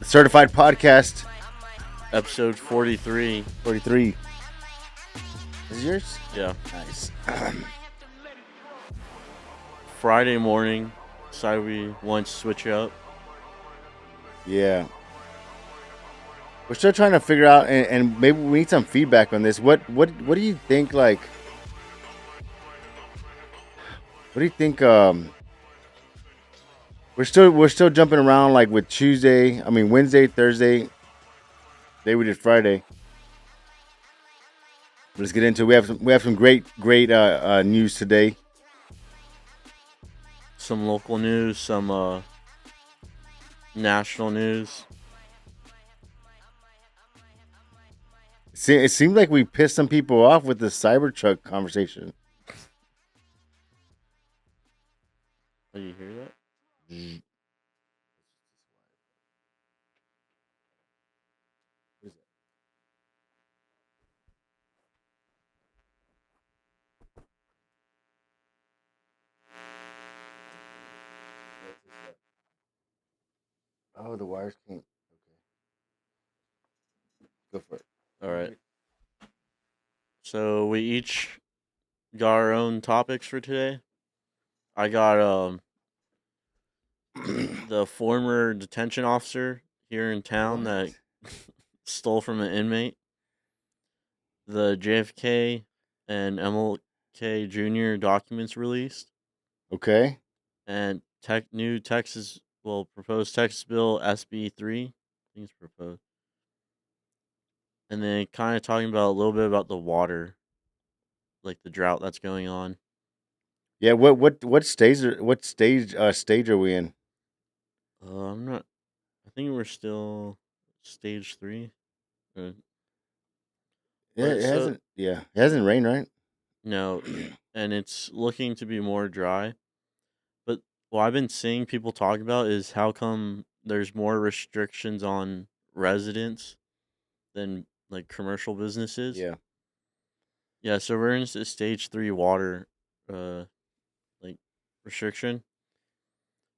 Certified Podcast Episode 43. 43. Is it yours? Yeah. Nice. Friday morning. Decided we wanted to switch up. Yeah. We're still trying to figure out, and maybe we need some feedback on this. What do you think? Like, what do you think? We're still jumping around like with Wednesday, Thursday. Today we did Friday. Let's get into it. We have some great news today. Some local news, some national news. It seemed like we pissed some people off with the Cybertruck conversation. Oh, you hear that? Oh, the wires can't. Okay. Go for it. All right. So we each got our own topics for today. I got the former detention officer here in town that stole from an inmate. The JFK and MLK Jr. documents released. Okay. And proposed Texas bill SB 3. I think it's proposed. And then kind of talking about a little bit about the water, like the drought that's going on. Yeah. What stage are we in? I'm not. I think we're still stage 3. Yeah, it hasn't. Yeah, it hasn't rained, right? No, and it's looking to be more dry. But what I've been seeing people talk about is how come there's more restrictions on residents than like commercial businesses. Yeah. Yeah, so we're in stage 3 water like restriction.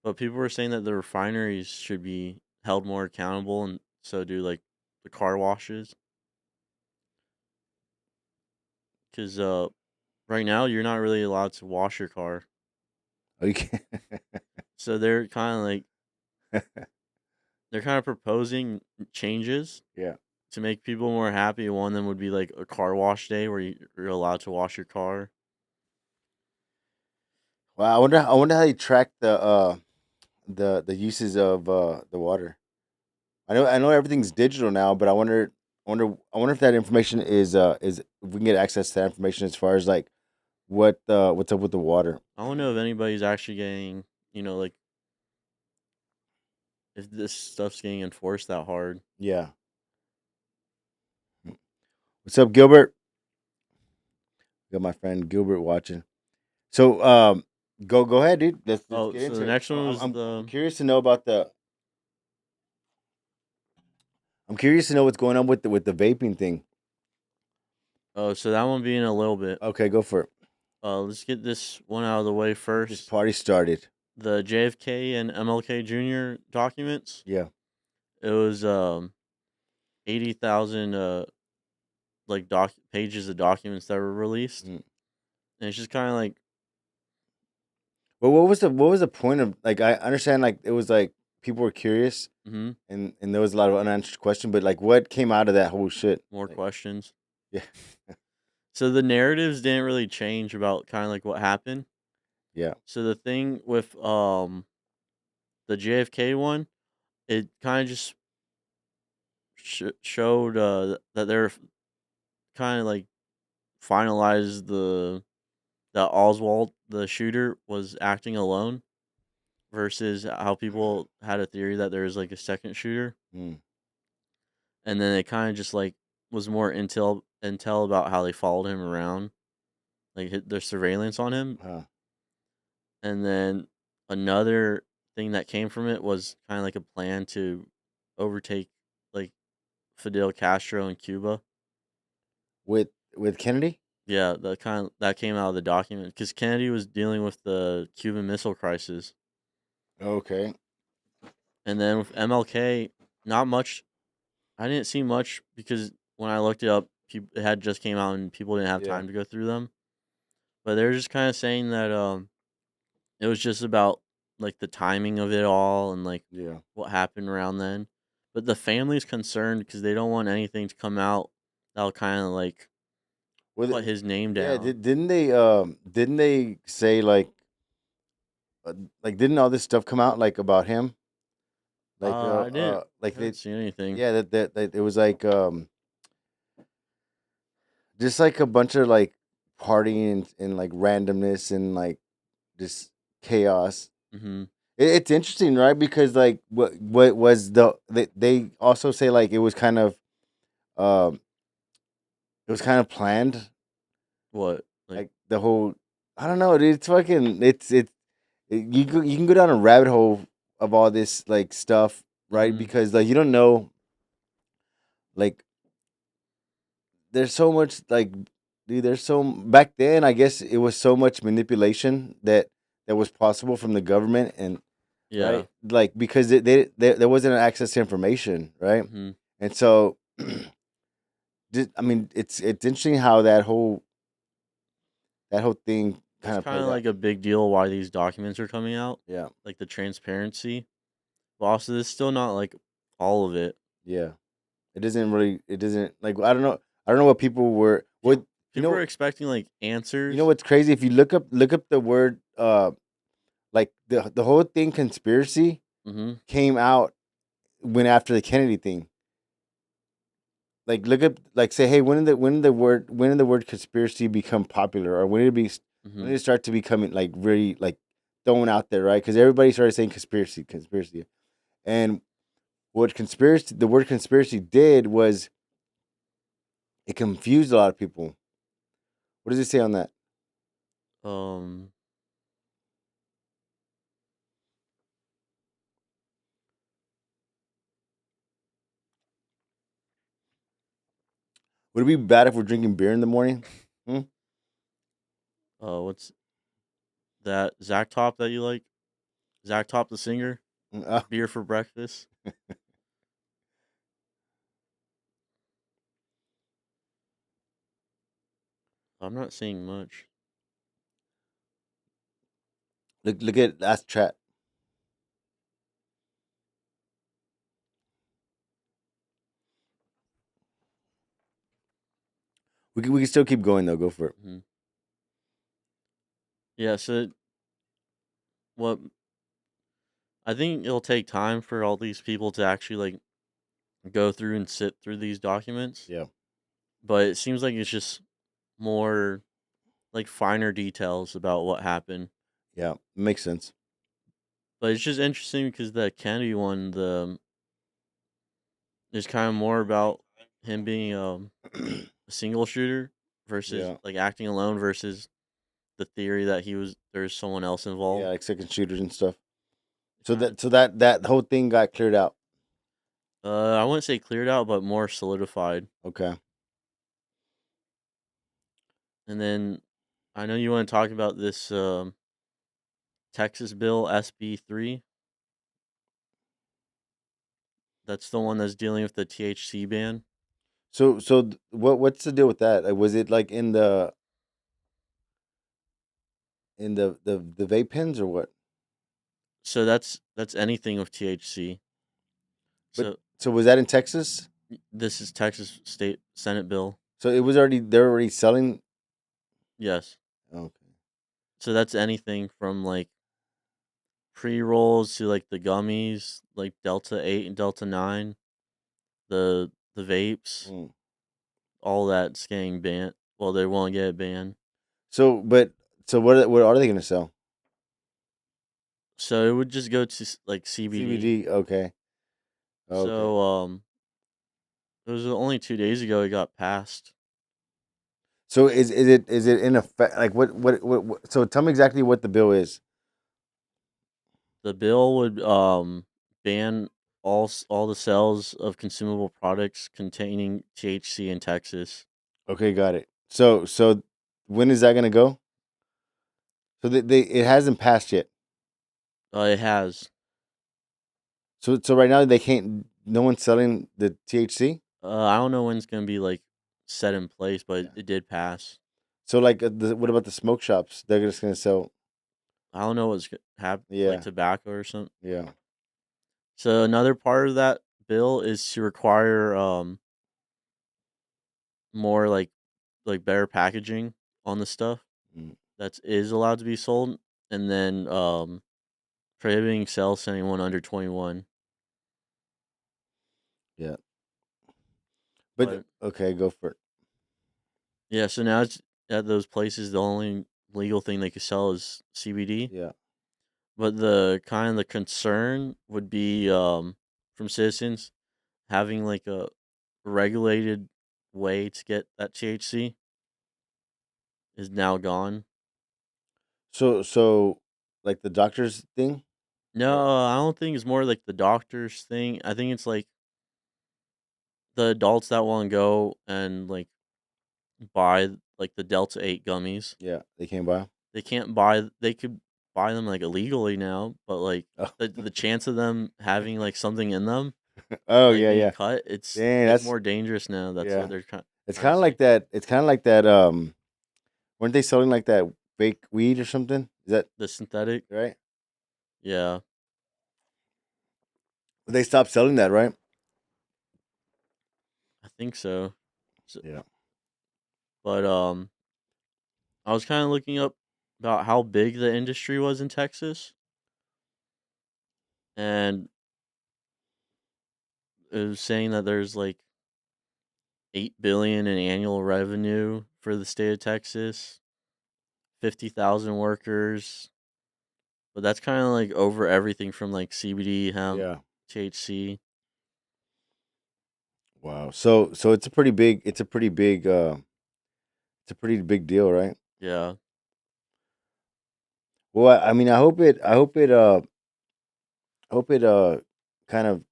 But people were saying that the refineries should be held more accountable, and so do like the car washes. Cuz right now you're not really allowed to wash your car. Oh, you can't. So they're kind of proposing changes. Yeah. To make people more happy. One of them would be like a car wash day where you're allowed to wash your car. Wow. I wonder how you track the uses of the water. I know everything's digital now, but I wonder if that information is if we can get access to that information as far as like what's up with the water. I don't know if anybody's actually getting, like if this stuff's getting enforced that hard. Yeah. What's up, Gilbert? Got my friend Gilbert watching. So go ahead, dude. Let's get into the next one was I'm curious to know about the. I'm curious to know what's going on with the vaping thing. Oh, so that one being a little bit. Okay, go for it. Let's get this one out of the way first. This party started. The JFK and MLK Jr. documents. Yeah. It was 80,000 like pages of documents that were released. And it's just kind of like. Well, what was the point of, like, I understand, like, it was like people were curious, and there was a lot of unanswered questions, but like what came out of that whole shit? More questions. Yeah. So the narratives didn't really change about kind of like what happened. Yeah. So the thing with the JFK one, it kind of just showed that they're kind of like finalized that Oswald, the shooter, was acting alone, versus how people had a theory that there was like a second shooter. And then it kind of just like was more intel about how they followed him around, like their surveillance on him. And then another thing that came from it was kind of like a plan to overtake like Fidel Castro in Cuba. With Kennedy? Yeah, that came out of the document because Kennedy was dealing with the Cuban Missile Crisis. Okay. And then with MLK, not much. I didn't see much because when I looked it up, it had just came out and people didn't have Yeah. time to go through them. But they're just kind of saying that it was just about like the timing of it all and like Yeah. what happened around then. But the family's concerned because they don't want anything to come out that'll kind of like Well, put his name yeah. down. Didn't they say like didn't all this stuff come out like about him? I didn't. Like I haven't seen anything. yeah, that it was like just like a bunch of like partying and like randomness and like just chaos. Mm-hmm. It's interesting, right? Because like what was they also say like um it was kind of planned, What like? like the whole, I don't know, dude, it's fucking you can go down a rabbit hole of all this like stuff, right? Mm-hmm. Because like you don't know, like there's so much like, dude, there's so back then I guess it was so much manipulation that was possible from the government, and Yeah. right, like because there wasn't access to information, right? Mm-hmm. And so I mean it's interesting how that whole thing It's kind of kind of played out. like a big deal why these documents are coming out, Yeah. like the transparency. But also, this is still not like all of it. Yeah. It doesn't like, I don't know what people were Pe- what you People are know expecting like you know answers. what's crazy, if you look up the word like the whole thing conspiracy Mm-hmm. came out when after the Kennedy thing. Like look up, like say, hey, when did the word conspiracy become popular, or when Mm-hmm. did it start to become like really like thrown out there, right? Because everybody started saying conspiracy, and the word conspiracy did was it confused a lot of people. What does it say on that? Um. Would it be bad if we're drinking beer in the morning? Hmm? What's that? Zach Top that you like? Zach Top the singer. Uh, Beer for breakfast. I'm not seeing much. look at last chat. We can still keep going though. Go for it. Hmm. Yeah. So what? I think it'll take time for all these people to actually like go through and sit through these documents. Yeah. But it seems like it's just more like finer details about what happened. Yeah. Makes sense. But it's just interesting because the Kennedy one, the is kind of more about him being a single shooter versus Yeah. like acting alone versus the theory that there's someone else Yeah. involved. Like second shooters and stuff. It So kind of that whole thing got cleared out. I wouldn't say cleared out, but more solidified. Okay. And then I know you want to talk about this Texas bill SB 3. That's the one that's dealing with the THC ban. What's the deal with that? Like, was it like in the vape pens or what? So that's anything with THC. But So so was that in Texas? this is Texas State Senate bill. So it was already they're already selling. Yes. Okay. So that's anything from like pre rolls to like the gummies, like Delta 8 and Delta 9, the vapes, Mm. all that's getting banned. Well, they won't get it banned. So what are they gonna sell? So it would just go to like CBD. CBD. Okay. Okay. So it was only 2 days ago it got passed. So is it in effect? Like what? So tell me exactly what the bill is. The bill would ban all the sales of consumable products containing THC in Texas. Okay, got it. So when is that gonna go? So it hasn't passed yet. It has. So right now they can't. No one's selling the THC. I don't know when it's gonna be like set in place, but Yeah. it did pass. So like, what about the smoke shops? They're just gonna sell. I don't know what's like Yeah, tobacco or something. yeah, So another part of that bill is to require more like better packaging on the stuff mm, that is allowed to be sold, and then prohibiting sales to anyone under 21. yeah. But But okay, go for it. yeah, so now it's at those places the only legal thing they could sell is CBD. Yeah. But the kind of the concern would be from citizens having like a regulated way to get that THC is now gone. So like the doctor's thing. Or- No, I don't think it's more like the doctor's thing. I think it's like the adults that want to go and like buy like the Delta 8 gummies. Yeah, they came by. They can't buy they could buy them like illegally now, but like Oh, the chance of them having like something in them oh and like yeah, being yeah. cut, it's Dang, it's that's more dangerous now. That's what yeah. they're It's trying kind to of like say. that. It's kind of like that. Weren't they selling like that fake weed or something? Is that The synthetic, right? yeah, They stopped selling that, right? I think so. So Yeah. but I was kind of looking up about how big the industry was in Texas, and it was saying that there's like 8 billion in annual revenue for the state of Texas, 50,000 workers, but that's kind of like over everything from like CBD, hemp, Yeah. THC. Wow. So it's a pretty big. It's a pretty big. It's a pretty big deal, right? Yeah, Well, I mean, I hope it. I hope it. Hope it. Kind of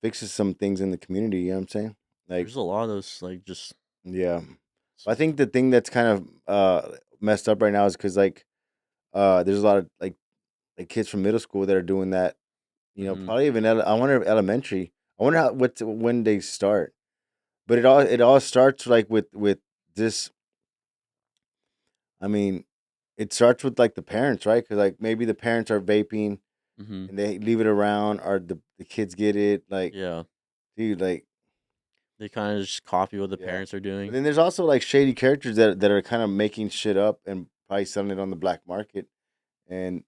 fixes some things in the community. You know what I'm saying? Like, there's a lot of those like just yeah. I think the thing that's kind of messed up right now is because like there's a lot of like kids from middle school that are doing that. You know, hmm probably even I wonder if elementary. I wonder how when they start. But it all starts like with this. I mean, it starts with like the parents, right? Because like maybe the parents are vaping hmm and they leave it around, or the kids get it. Like, yeah, dude, like they kind of just copy what the yeah. parents are But doing. then there's also like shady characters that are kind of making shit up and probably selling it on the black market and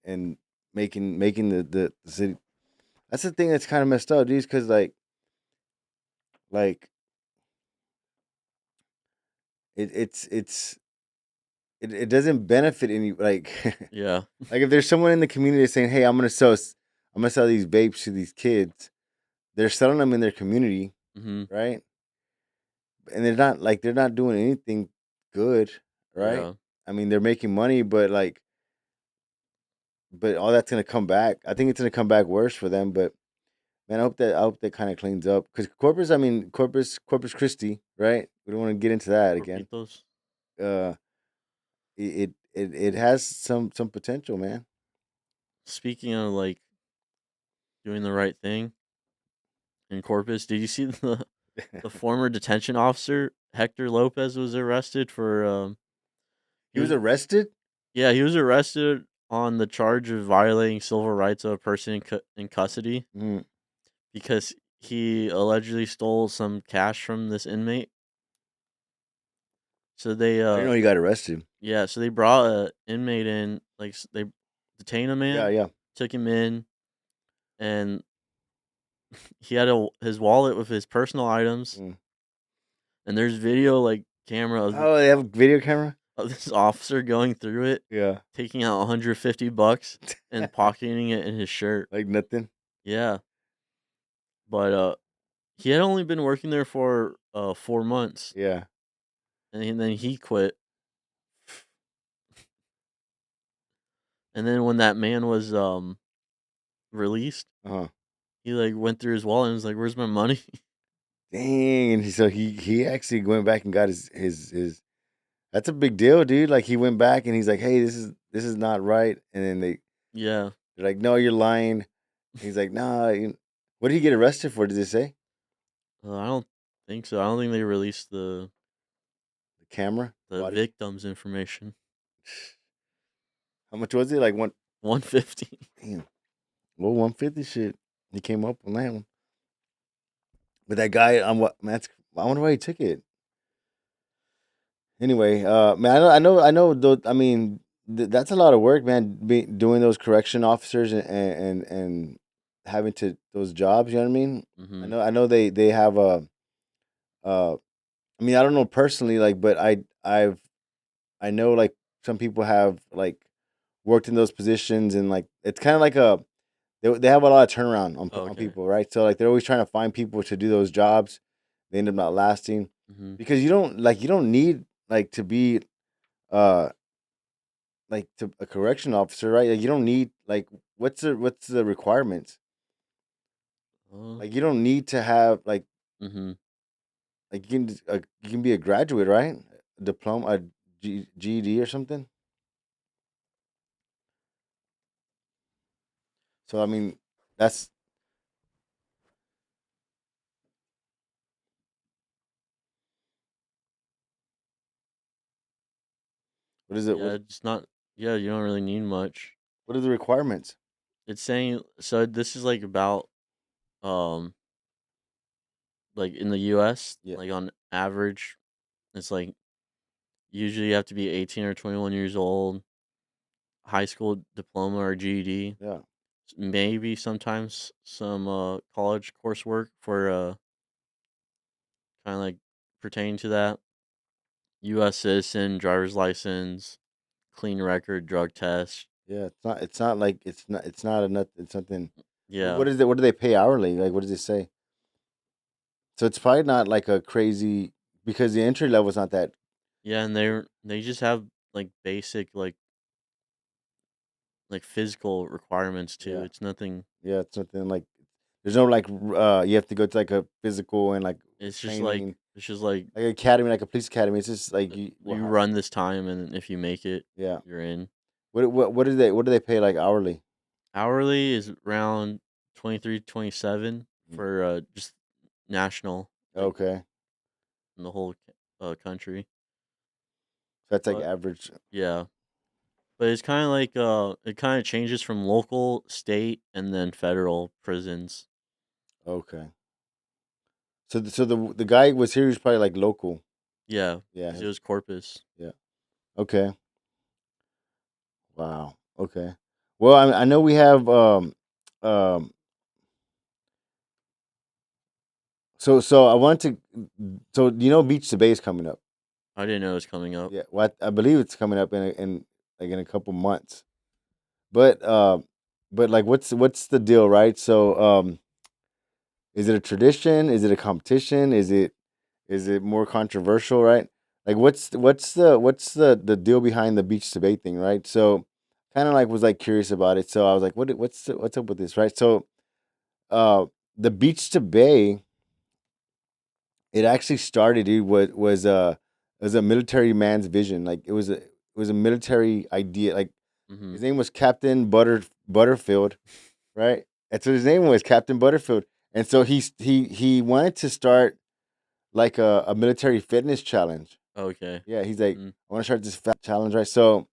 making the city. That's the thing that's kind of messed up, dude. Because like it's it doesn't benefit any like Yeah, like if there's someone in the community saying, "Hey, I'm gonna sell these vapes to these kids," they're selling them in their community, hmm right? And they're not doing anything good, right? yeah. I mean, they're making money, but all that's gonna come back. I think it's gonna come back worse for them. But man, I hope that kind of cleans up because Corpus. I mean, Corpus Christi, right? We don't want to get into that again. Repeat those. Uh, it has some potential, man. Speaking of like doing the right thing in Corpus, did you see the former detention officer Hector Lopez was arrested for He he was was arrested. yeah, he was arrested on the charge of violating civil rights of a person in custody Mm. because he allegedly stole some cash from this inmate. So they I didn't know he got arrested. yeah, so they brought a inmate in, like they detained a Yeah, man, yeah. took him in, and he had his wallet with his personal items, Mm. and there's video like camera Oh, they have a video camera. of this officer going through it, Yeah, taking out 150 bucks and pocketing it in his shirt. like nothing. Yeah, but he had only been working there for 4 months, Yeah. and then he quit. And then when that man was released, Uh huh. he like went through his wallet and was like, "Where's my money?" Dang, and so he actually went back and got his. That's a big deal, dude. Like he went back and he's like, "Hey, this is not right," and then they're Yeah, like, "No, you're lying." He's like, "Nah." What did he get arrested for? Did they say I don't think so. I don't think they released the camera, the body? victim's information. How much was it? Like one. 150. Damn. Well, 150 shit. He came up on that one. But that guy, what? Man, I wonder why he took it. Anyway, man, I know. Though, I mean, that's a lot of work, man. Doing those correction officers and having to those jobs. You know what I mean? Mhm. I know they have a. Uh, I mean, I don't know personally, like, but I know like some people have like worked in those positions and like it's kind of like a they have a lot of turnaround on Okay. people, right? So like they're always trying to find people to do those jobs. They end up not lasting Mhm. because you don't need like to be uh like to a correction officer, right? Like you don't need like what's the requirements? Uh, Like you don't need to have mhm. you can be a graduate, right? A diploma, a GED or something. So I mean, that's what is it? Yeah, it's not yeah, you don't really need much. What are the requirements? It's saying so this is like about um like in the US, Yeah, like on average, it's like usually you have to be 18 or 21 years old, high school diploma or GED, yeah, maybe sometimes some college coursework for kind of like pertaining to that. US citizen, driver's license, clean record, drug test. yeah. It's not like it's not enough. It's something. Yeah. What is it? What do they pay hourly? Like what does it say? So it's probably not like a crazy because the entry level is not that. Yeah, and they just have like basic like physical requirements too. Yeah, It's nothing. yeah. It's something like there's no like you have to go to like a physical and like training It's just like like academy like a police academy. It's just like you run this time, and if you make it, yeah. you're in. What do they pay like hourly? Hourly is around 23, 27 Mm, for just national, like okay, in the whole country. so that's like But average. yeah, but it's kind of like it kind of changes from local, state, and then federal prisons. Okay, so the guy was here. He was probably like local. Yeah, Yeah, because it was Corpus. yeah. Okay. Wow. Okay. Well, I know we have um so I want to so you know Beach to Bay is coming up. I didn't know it was coming up. Yeah. Well, I believe it's coming up in like in a couple months. But like what's the deal, right? So is it a tradition? Is it a competition? Is it more controversial, right? Like what's the deal behind the Beach to Bay thing, right? So kind of like was like curious about it. So I was like what's up with this, right? So uh the Beach to Bay, it actually started. It was a military man's vision. Like it was a military idea. Like Hmm. his name was Captain Butterfield, right? That's what his name was, Captain Butterfield. And so he wanted to start like a military fitness challenge. Okay. Yeah, he's like, Mm. I want to start this fat challenge, right? So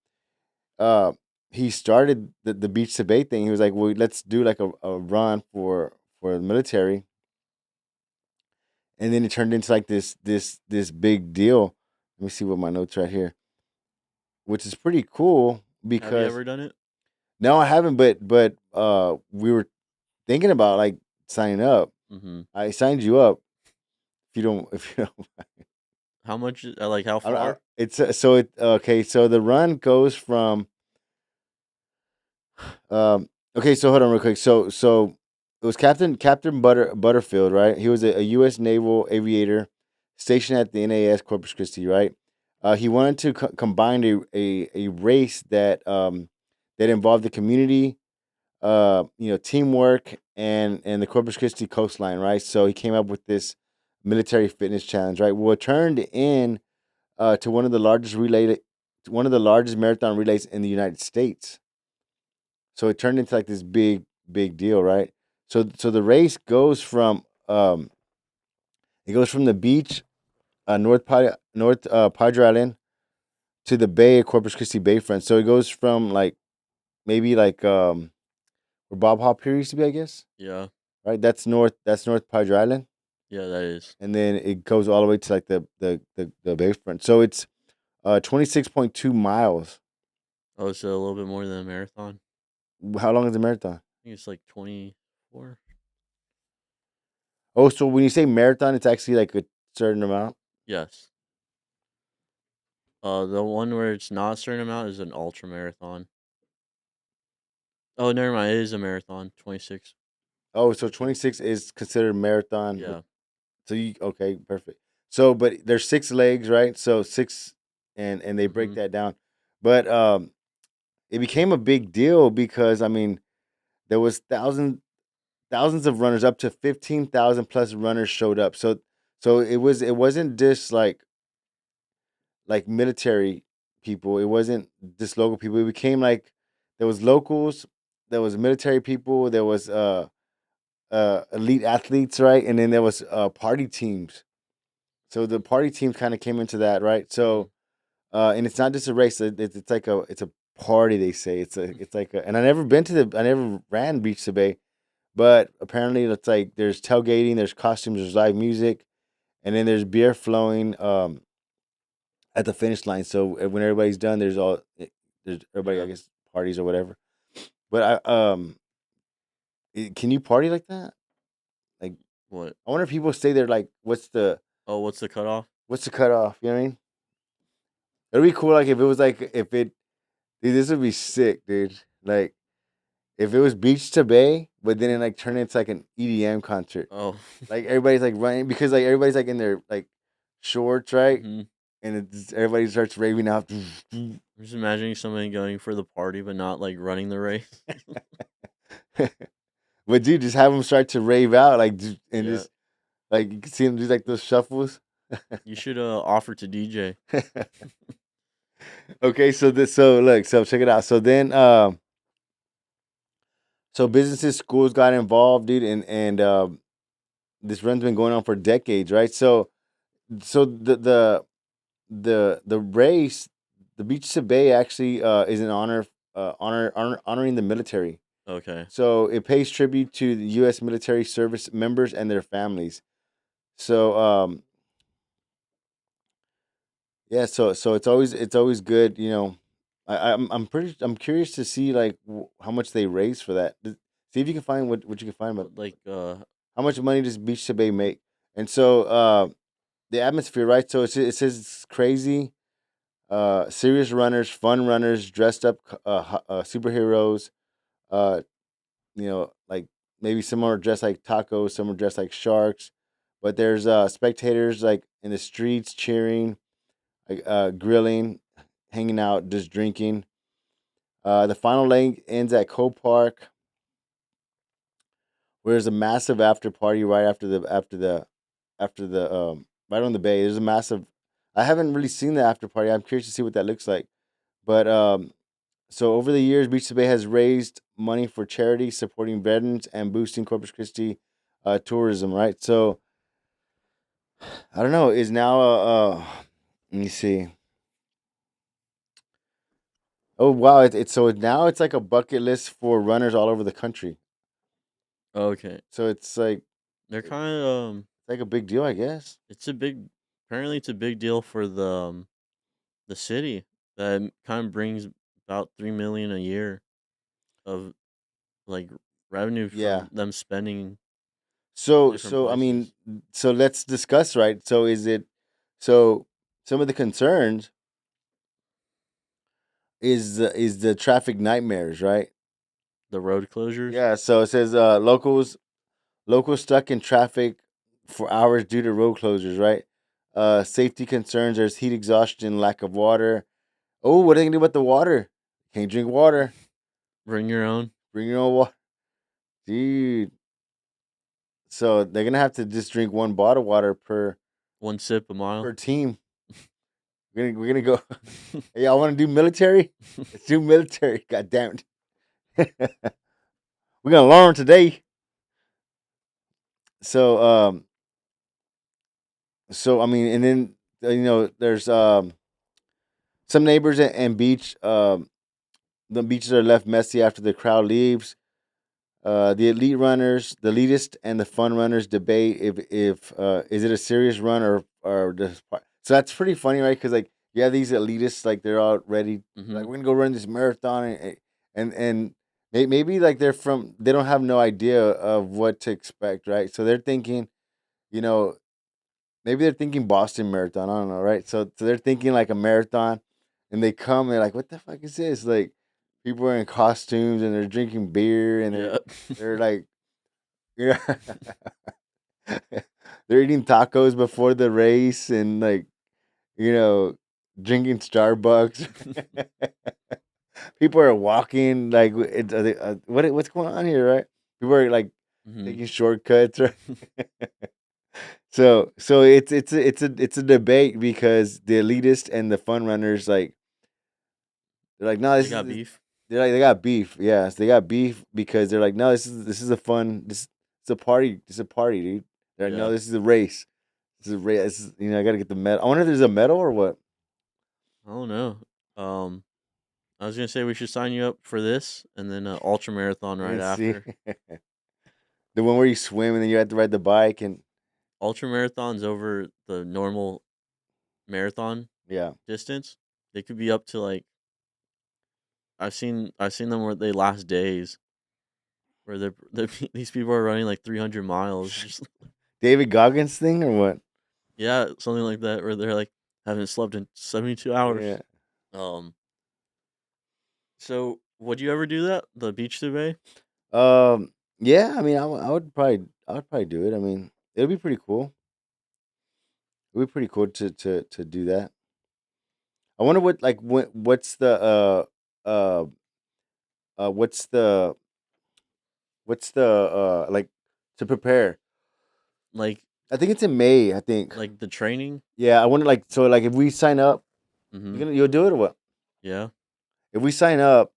uh he started the Beach to Bay thing. He was like, well, let's do like a run for the military, and then it turned into like this big deal. Let me see what my notes right here, which is pretty cool Have you because ever done it? no, I haven't, but we were thinking about like signing up. Hmm. I signed you up if you don't. How much? Like how far? It's so it okay. So the run goes from um. Okay, so hold on real quick. So it was Captain Butterfield, right? He was a U.S. naval aviator stationed at the NAS Corpus Christi, right? He wanted to combine a race that involved the community, teamwork and the Corpus Christi coastline, right? So he came up with this military fitness challenge, right? Well, it turned in to one of the largest marathon relays in the United States. So it turned into like this big deal, right? So the race goes from it goes from the beach, North Padre Island, to the bay, Corpus Christi Bayfront. So it goes from like maybe like where Bob Hop Pier used to be, I guess. Yeah. Right, that's north. That's North Padre Island, Yeah, that is. and then it goes all the way to like the Bayfront. So it's 26.2 miles. Oh, it's a little bit more than a marathon. How long is the marathon? I think it's like 24. Oh, so when you say marathon, it's actually like a certain amount. Yes. The one where it's not a certain amount is an ultra marathon. Oh, never mind. It is a marathon. 26. Oh, so 26 is considered marathon. Yeah. So you okay, perfect. So, but there's 6 legs, right? So six, and they break Mm-hmm. that down. But it became a big deal because I mean there was thousands of runners, up to 15,000 plus runners showed up. So it wasn't just like military people. It wasn't just local people. It became like there was locals, there was military people, there was elite athletes, right? And then there was party teams. So the party team kind of came into that, right? Mm-hmm. So and it's not just a race. It's like it's a party. They say it's like and I never ran Beach to Bay, but apparently it's like there's tailgating, there's costumes, there's live music, and then there's beer flowing at the finish line. So when everybody's done, there's everybody, I Yeah. guess, parties or whatever. But can you party like that? Like, What? I wonder if people stay there. Like, Oh, what's the cutoff? what's the cutoff? You know what I mean? It'd be cool. Like if it was like if it, dude, this would be sick, dude. Like if it was beach to bay, but then it like turned into like an EDM concert. Oh. Like everybody's like running because like everybody's like in their like shorts, right? Mm-hmm. And everybody starts raving out. I'm just imagining somebody going for the party, but not like running the race. But dude, just have them start to rave out, like, and Yeah. just like you can see them do like those shuffles. You should offer to DJ. Okay, so look, so check it out. So then, so businesses, schools got involved, dude, and this run's been going on for decades, right? So the race, the Beach to Bay actually is an honoring the military. Okay. So it pays tribute to the U.S. military service members and their families. So yeah, so it's always good, you know. I'm curious to see like how much they raise for that. See if you can find what you can find about Like how much money does Beach to Bay make. And so the atmosphere, right? So it says it's crazy, serious runners, fun runners, dressed up superheroes. Uh, like maybe some are dressed like tacos, some are dressed like sharks. But there's spectators like in the streets cheering, like grilling, hanging out, just drinking. The final leg ends at Cove Park, where there's a massive after party right after the right on the bay. There's a massive. I haven't really seen the after party. I'm curious to see what that looks like. But so over the years, Beach to Bay has raised money for charity, supporting veterans and boosting Corpus Christi tourism. Right. So I don't know. Is now let me see. Oh wow! It's so now it's like a bucket list for runners all over the country. okay. So They're it's kind of like a big deal, I guess. it's a big apparently it's a big deal for the city that kind of brings about 3 million a year of like revenue Yeah. from them spending So different so I mean, places. so let's discuss, right? So is it so some of the concerns is the traffic nightmares, right? The road closures. Yeah. So it says locals stuck in traffic for hours due to road closures, right? Safety concerns. There's heat exhaustion, lack of water. Oh, what are they gonna do about the water? Can't drink water. Bring your own. Bring your own water, dude. So they're gonna have to just drink one bottle of water One sip a per mile. team. We're gonna go. Hey, y'all want to do military? Let's do military. God damn it. We're gonna learn today. so so I mean, and then there's some neighbors and beach. The beaches are left messy after the crowd leaves. The elite runners, the elitist and the fun runners debate if is it a serious run or just so that's pretty funny, right? Because like yeah, these elitists like they're all ready, like Mhm. we're gonna go run this marathon and maybe like they don't have no idea of what to expect, right? So they're thinking, you know, maybe they're thinking Boston Marathon. I don't know, right? So they're thinking like a marathon, and they come and they're like, "What the fuck is this?" Like people are in costumes and they're drinking beer and Yeah. they're like, you know, they're eating tacos before the race and like you know drinking Starbucks. People are walking like what's going on here, right? People are like Mhm. taking shortcuts, right? So it's a debate because the elitist and the fun runners like they're like no They this got is beef? they're like they got beef, yes they got beef because they're like no this is a fun this it's a party, it's a party, dude. They're like no Yeah. this is a race, this is a race, this is, I gotta get the medal. I wonder if there's a medal or what. I don't know. Um, I was gonna say we should sign you up for this and then a ultra marathon right Let's see. after. The one where you swim and then you have to ride the bike and Ultra marathons over the normal marathon yeah. distance. They could be up to like I've seen them where they last days where these people are running like 300 miles. Just David Goggins thing or what? yeah, something like that where they're like haven't slept in 72 hours. Yeah. Um, so would you ever do that? The beach survey? Yeah, I mean, I would probably do it. I mean, it'll be pretty cool. It'd be pretty cool to do that. I wonder what's uh uh what's the what's the like to prepare. Like I think it's in May. I think. like the training? Yeah, I wonder like so like if we sign up, Mm-hmm. you'll do it or what? Yeah. If we sign up,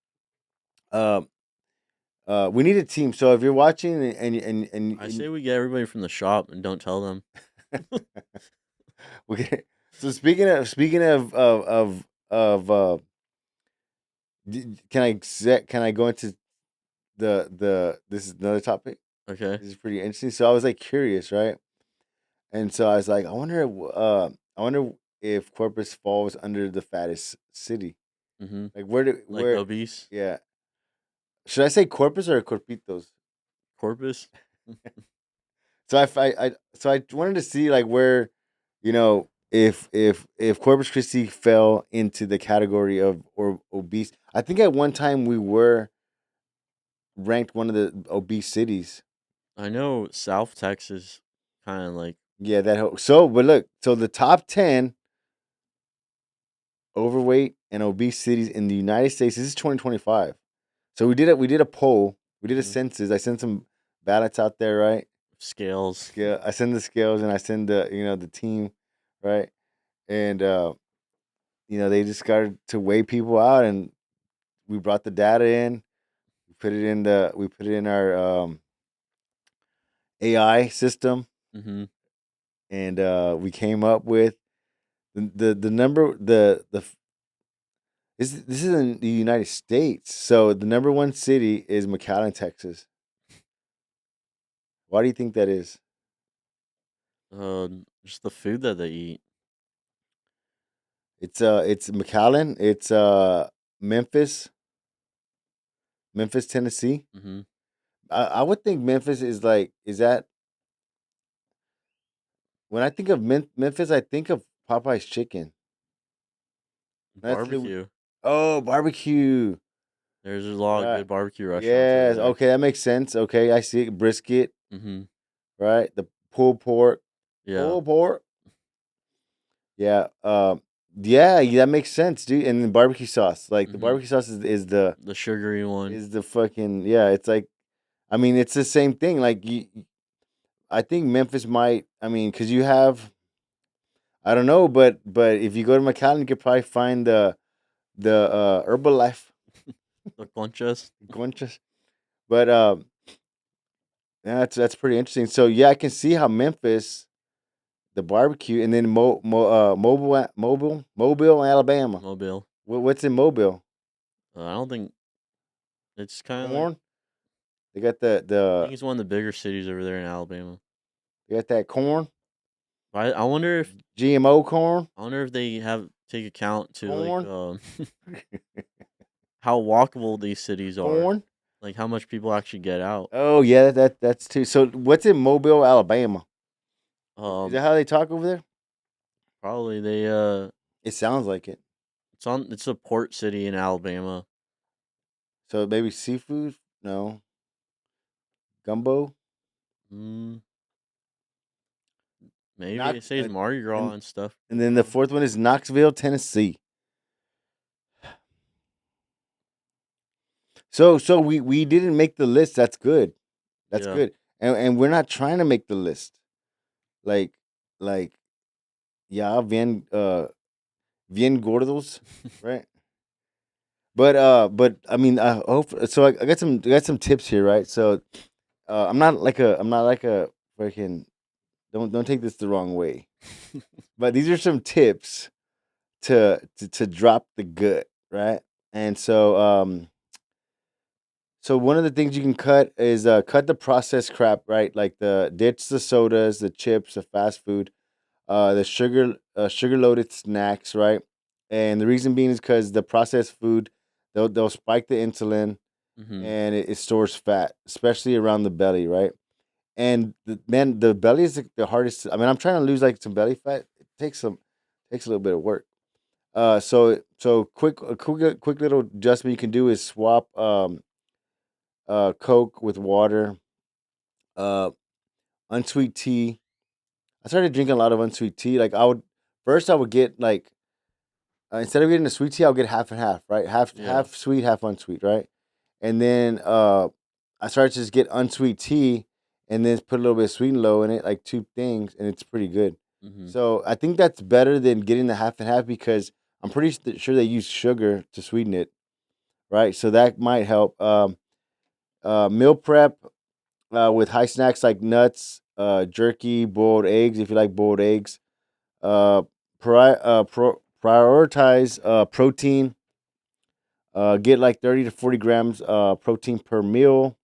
um, we need a team. So if you're watching I say we get everybody from the shop and don't tell them. okay. So speaking of can I go into the this is another topic. Okay. This is pretty interesting. So I was like curious, right? And so I was like, I wonder if Corpus falls under the fattest city. Mm-hmm. Like Like where obese yeah. Should I say Corpus or Corpitos? corpus. So I wanted to see like where, if Corpus Christi fell into the category of or obese. I think at one time we were ranked one of the obese cities. I know South Texas kind of like Yeah, but look, so the top 10 overweight and obese cities in the United States. This is 2025. So we did a poll, we did a mhm, census. I sent some ballots out there, right? scales. Scale. I send the scales and I send the team, right? And they just started to weigh people out, and we brought the data in. We put it in our AI system, Mm-hmm. and we came up with the number the this is in the United States. So the number one city is McAllen, Texas. Why do you think that is? Just the food that they eat. It's McAllen. It's Memphis, Memphis, Tennessee. Mm-hmm. I would think Memphis is that when I think of Memphis, I think of Popeye's chicken. That's the Barbecue. oh barbecue. There's a lot of Right. good barbecue restaurants over Yes. there. Okay, that makes sense. Okay, I see it. Brisket. Mm-hmm. Right. The pulled pork. Yeah. Pulled pork. Yeah. Yeah. That makes sense, dude. And then barbecue sauce. Like the Mm-hmm. barbecue sauce is the The sugary one. is the fucking yeah. It's like I mean it's the same thing. Like I think Memphis might. I mean, because you have I don't know, but if you go to McAllen, you could probably find the Herbalife The conchas. Conchas. But Yeah, that's pretty interesting. So yeah, I can see how Memphis, the barbecue, and then Mobile, Alabama. Mobile. What's in Mobile? I don't think it's kind of like Corn. They got I think it's one of the bigger cities over there in Alabama. they got that corn, I wonder if GMO corn, they have take account to like corn, how walkable these cities are, corn. like how much people actually get out. Oh yeah, that's too. So what's in Mobile, Alabama? Is that Um, how they talk over there? Probably It sounds like it. it's a port city in Alabama. So maybe seafood? No, gumbo. Mm, maybe Knox, it says Mardi Gras and and stuff. and then the fourth one is Knoxville, Tennessee. So we didn't make the list. That's good. That's Yeah. good. And we're not trying to make the list. Like like yeah, bien gordos, right? But I mean, I hope so. I got some tips here, right? So I'm not like a freaking don't take this the wrong way. But these are some tips to drop the gut, right? And so one of the things you can cut is cut the processed crap, right? Like the ditch the sodas, the chips, the fast food, the sugar loaded snacks, right? And the reason being is because the processed food they'll spike the insulin Mhm. and it stores fat, especially around the belly, right? And man, the belly is the hardest. I mean, I'm trying to lose like some belly fat. It takes a little bit of work. So quick little adjustment you can do is swap Coke with water, uh, unsweet tea. I started drinking a lot of unsweet tea. Like I would get like instead of getting a sweet tea, I'll get half and half, right? Yeah. Half sweet, half unsweet, right? And then I started to just get unsweet tea, and then put a little bit of sweet and low in it, like two things, and it's pretty good. Mhm. So I think that's better than getting the half and half because I'm pretty sure they use sugar to sweeten it, right? So that might help. Meal prep with high snacks like nuts, jerky, boiled eggs. If you like boiled eggs, uh, prioritize protein. Get like 30 to 40 grams protein per meal.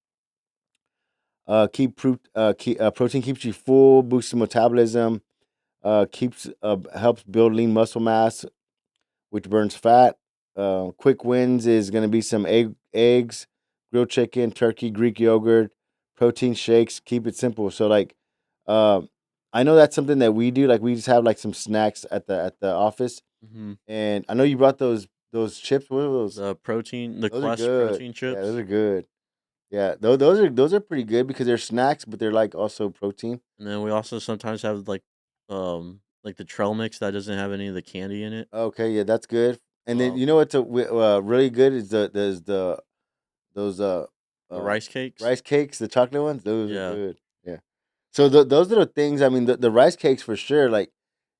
Protein keeps you full, boosts your metabolism, keeps helps build lean muscle mass, which burns fat. Quick wins is going to be some eggs, grilled chicken, turkey, Greek yogurt, protein shakes. Keep it simple. So like, um, I know that's something that we do. Like we just have like some snacks at the office, Mhm. and I know you brought those chips. What are those? The Those are Quest good. protein Yeah, those chips, are good. Yeah, those are pretty good because they're snacks, but they're like also protein. and then we also sometimes have like the trail mix that doesn't have any of the candy in it. Okay, yeah, that's good. And then Um, you know what's really good is the those the uh rice cakes. rice cakes, the chocolate ones. Those are Yeah, good. Yeah. So those little things. I mean, the rice cakes for sure. Like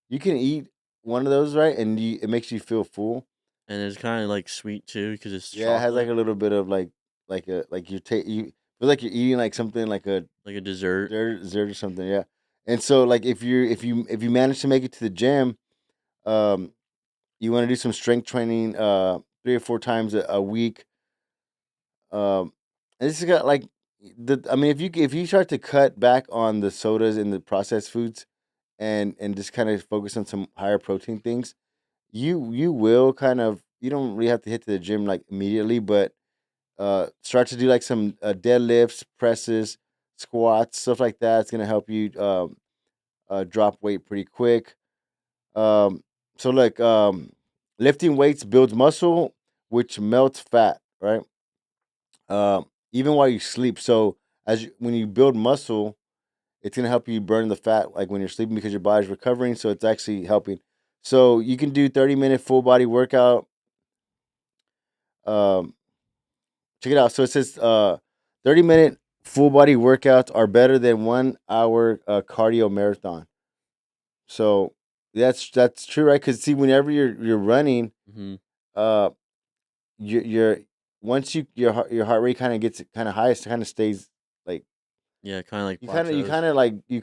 you can eat one of those, right, and it makes you feel full. and it's kind of like sweet too because it's Yeah, it has like chocolate, a little bit of like you feel like you're eating like something like a like a dessert. dessert or something. Yeah. And so like if you manage to make it to the gym, um, you want to do some strength training 3 or 4 times a week. And this has got like I mean if you start to cut back on the sodas and the processed foods and just kind of focus on some higher protein things, you will kind of you don't really have to hit to the gym like immediately, but start to do like some deadlifts, presses, squats, stuff like that. It's gonna help you drop weight pretty quick. Um, so like lifting weights builds muscle, which melts fat, right? Even while you sleep. So when you build muscle, it's gonna help you burn the fat like when you're sleeping because your body's recovering. So it's actually helping. So you can do 30-minute full body workout. Um, check it out. So it says 30-minute full body workouts are better than 1 hour cardio marathon. So that's true, right? Because see, whenever you're running, Hmm. uh, you're once your heart rate kind of gets kind of high, it kind of stays like Yeah, kind of like You plateaus.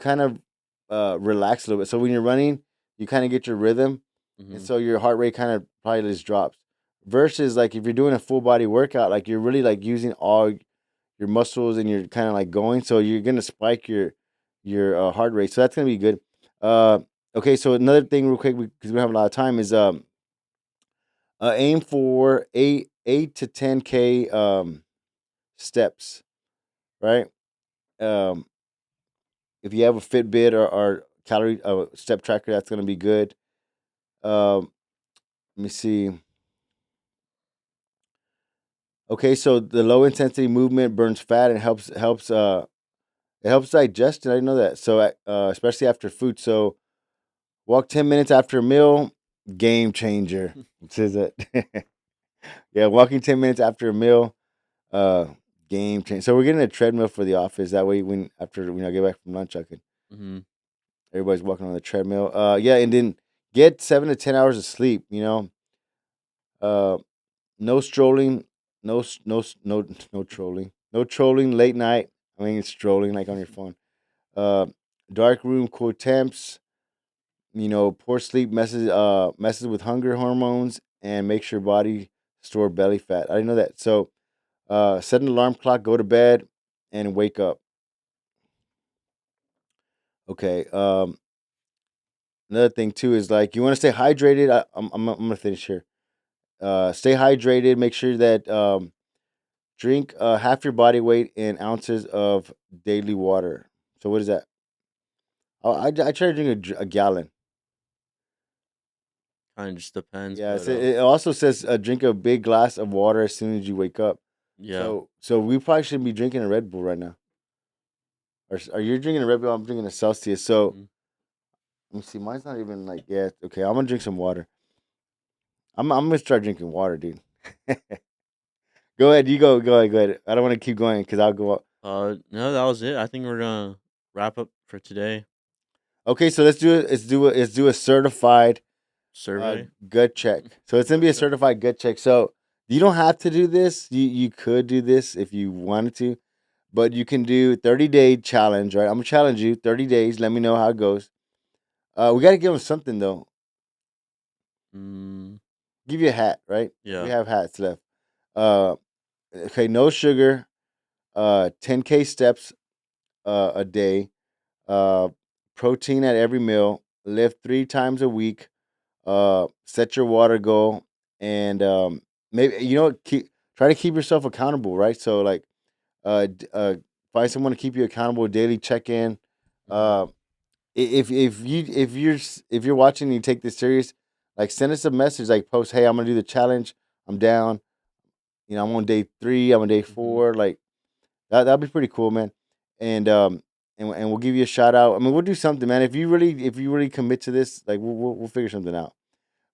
kind of relax a little bit. So when you're running, you kind of get your rhythm, and Hmm. so your heart rate kind of probably just drops. Versus like if you're doing a full body workout, like you're really like using all your muscles and you're kind of like going, so you're gonna spike your heart rate. So that's gonna be good. Uh, okay, so another thing real quick because we don't have a lot of time is aim for eight to 10K steps, right? Um, if you have a Fitbit or calorie step tracker, that's gonna be good. Um, let me see. Okay, so the low intensity movement burns fat and helps it helps digestion. I didn't know that. So especially after food. So walk 10 minutes after a meal, game changer. It says that. Yeah, walking 10 minutes after a meal, uh, game changer. So we're getting a treadmill for the office. That way, when after I get back from lunch, I can Hmm. everybody's walking on the treadmill. Yeah, and then get 7 to 10 hours of sleep. Uh, no strolling, no trolling, no trolling late night. I mean, it's strolling like on your phone. Uh, dark room, cool temps. Poor sleep messes with hunger hormones and makes your body store belly fat. I didn't know that. So, set an alarm clock, go to bed, and wake up. Okay. Another thing too is like you want to stay hydrated. I'm gonna finish here. Stay hydrated. Make sure that drink half your body weight in ounces of daily water. So what is that? I try to drink a gallon. Kind of just depends, Yeah, but it also says drink a big glass of water as soon as you wake up. yeah. So we probably shouldn't be drinking a Red Bull right now. Or are you drinking a Red Bull? I'm drinking a Celsius. So Mhm. let me see. Mine's not even like yeah. Okay, I'm gonna drink some water. I'm gonna start drinking water, dude. Go ahead. You go. Go ahead. Go ahead. I don't want to keep going because I'll go up. No, that was it. I think we're gonna wrap up for today. Okay, so let's do it. Let's do a certified Survey. gut check. So it's gonna be a Okay. certified gut check. So you don't have to do this. You could do this if you wanted to, but you can do 30-day challenge. Right, I'm gonna challenge you 30 days. Let me know how it goes. We gotta give them something though. Mm, Give you a hat, right? We yeah. have hats left. Uh, okay, no sugar. 10K steps a day. Uh, protein at every meal. Lift 3 times a week. Set your water goal, and maybe try to keep yourself accountable, right? So like, find someone to keep you accountable. Daily check in. Hmm. Uh, if you're watching and you take this serious, like send us a message, like post, hey, I'm gonna do the challenge. I'm down. I'm on day 3. I'm on day Hmm. 4. Like that'd be pretty cool, man. And and we'll give you a shout out. I mean, we'll do something, man. If you really commit to this, like we'll figure something out.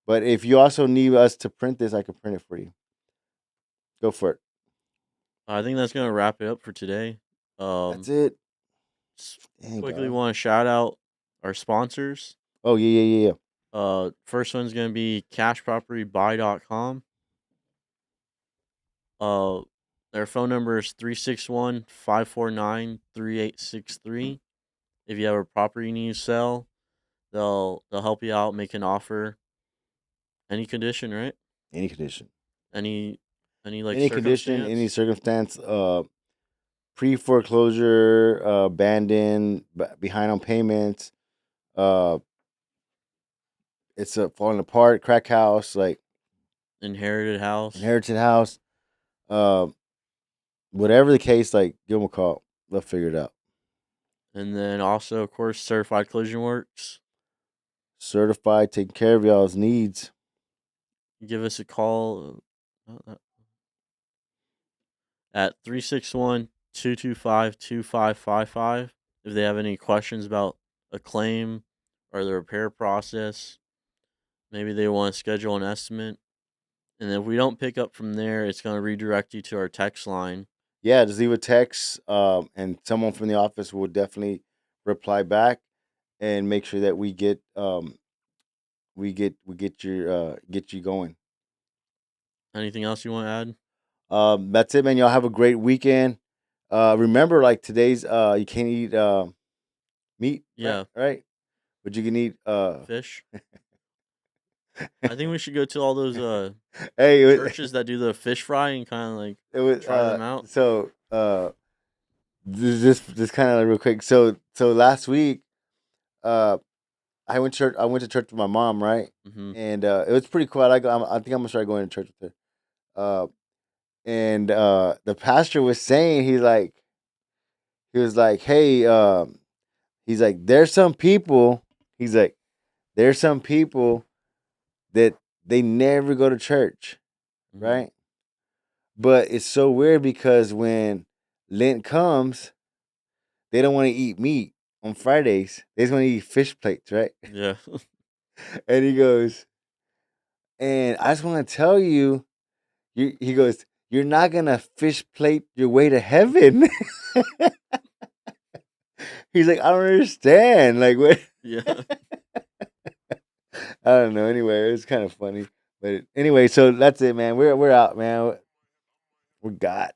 But if you also need us to print this, I can print it for you. Go for it. I think that's gonna wrap it up for today. That's Um, it. s- Dang, quickly dog. want to shout out our sponsors. Oh yeah. First one's gonna be cashpropertybuy.com. Uh, their phone number is 361-549-3863. If you have a property you need to sell, they'll help you out, make an offer, any condition, right? Any condition. Any any like Any condition, any circumstance. circumstance. Pre foreclosure, abandoned, behind on payments. Uh, it's falling apart. Crack house, like Inherited house. inherited house. Uh, whatever the case, like give them a call. They'll figure it out. And then also, of course, Certified Collision Works. Certified, taking care of y'all's needs. Give us a call at 361-225-2555 if they have any questions about a claim or the repair process. Maybe they want to schedule an estimate. And if we don't pick up from there, it's going to redirect you to our text line. Yeah, just leave a text, and someone from the office will definitely reply back and make sure that we get you going. Anything else you want to add? That's it, man. Y'all have a great weekend. Remember, like today's you can't eat meat, right? Yeah, Right, but you can eat fish. I think we should go to all those hey, churches that do the fish fry and kind of like it was try them out. so just kind of real quick. So last week, uh, I went to church with my mom, right? Hmm. And it was pretty cool. I think I'm gonna start going to church with her. And the pastor was saying he was like, hey, he's like, there's some people. He's like, there's some people that they never go to church, Hmm. right? But it's so weird because when Lent comes, they don't want to eat meat on Fridays. They just want to eat fish plates, right? Yeah. And he goes, and I just want to tell you, he goes, you're not gonna fish plate your way to heaven. He's like, I don't understand. Like what? Yeah. I don't know. Anyway, it was kind of funny. But anyway, so that's it, man. We're out, man. We got.